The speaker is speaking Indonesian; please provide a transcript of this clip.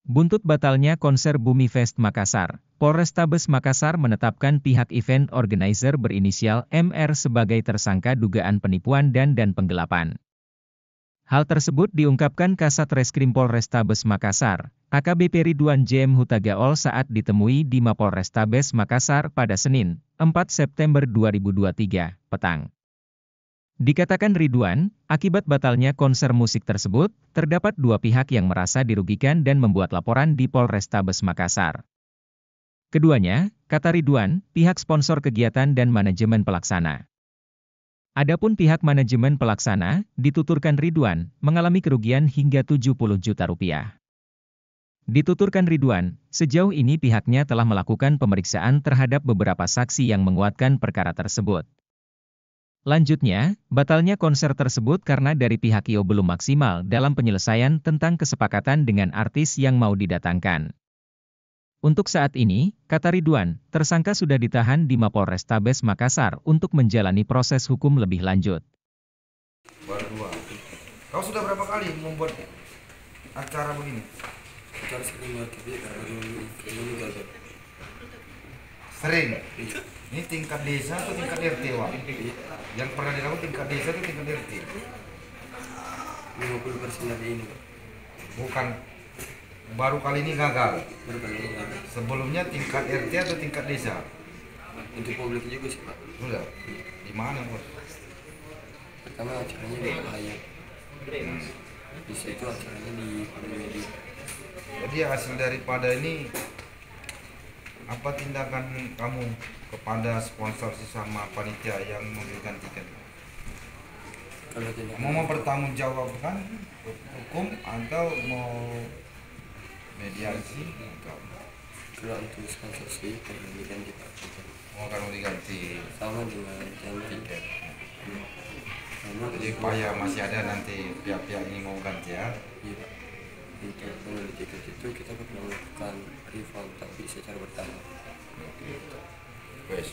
Buntut batalnya konser Bumi Fest Makassar, Polrestabes Makassar menetapkan pihak event organizer berinisial MR sebagai tersangka dugaan penipuan dan penggelapan. Hal tersebut diungkapkan Kasat Reskrim Polrestabes Makassar, AKBP Ridwan J.M. Hutagaol saat ditemui di Mapolrestabes Makassar pada Senin, 4 September 2023, petang. Dikatakan Ridwan, akibat batalnya konser musik tersebut, terdapat dua pihak yang merasa dirugikan dan membuat laporan di Polrestabes Makassar. Keduanya, kata Ridwan, pihak sponsor kegiatan dan manajemen pelaksana. Adapun pihak manajemen pelaksana, dituturkan Ridwan, mengalami kerugian hingga 70 juta rupiah. Dituturkan Ridwan, sejauh ini pihaknya telah melakukan pemeriksaan terhadap beberapa saksi yang menguatkan perkara tersebut. Lanjutnya, batalnya konser tersebut karena dari pihak IO belum maksimal dalam penyelesaian tentang kesepakatan dengan artis yang mau didatangkan. Untuk saat ini, kata Ridwan, tersangka sudah ditahan di Mapolrestabes Makassar untuk menjalani proses hukum lebih lanjut. Baru dua. Kau sudah berapa kali membuat acara begini? Acara sering banget, karena dulu gagal. Sering? Ini tingkat desa atau tingkat RT, Wak? Yang pernah dilakukan tingkat desa atau tingkat RT? 50% dari ini, Pak. Bukan, baru kali ini gagal? Baru kali ini gagal. Sebelumnya tingkat RT atau tingkat desa? Untuk publik juga sih, Pak. Sudah? Di mana, Bos? Pertama acaranya di Bahaya. Bisa itu acaranya di Media. Jadi hasil daripada ini, apa tindakan kamu kepada sponsor sesama panitia yang memberikan tiket? Kalau tidak Mau bertanggungjawabkan hukum atau mau mediasi? kalau untuk sponsor sih perlu diganti, Pak. Mau kamu diganti Sama dengan yang tiket? sama Jadi supaya masih ada nanti pihak-pihak ini mau ganti ya? iya, Pak. Untuk membeli tiket itu kita perlu melakukan refund tapi secara bertahap. Oke. Wes.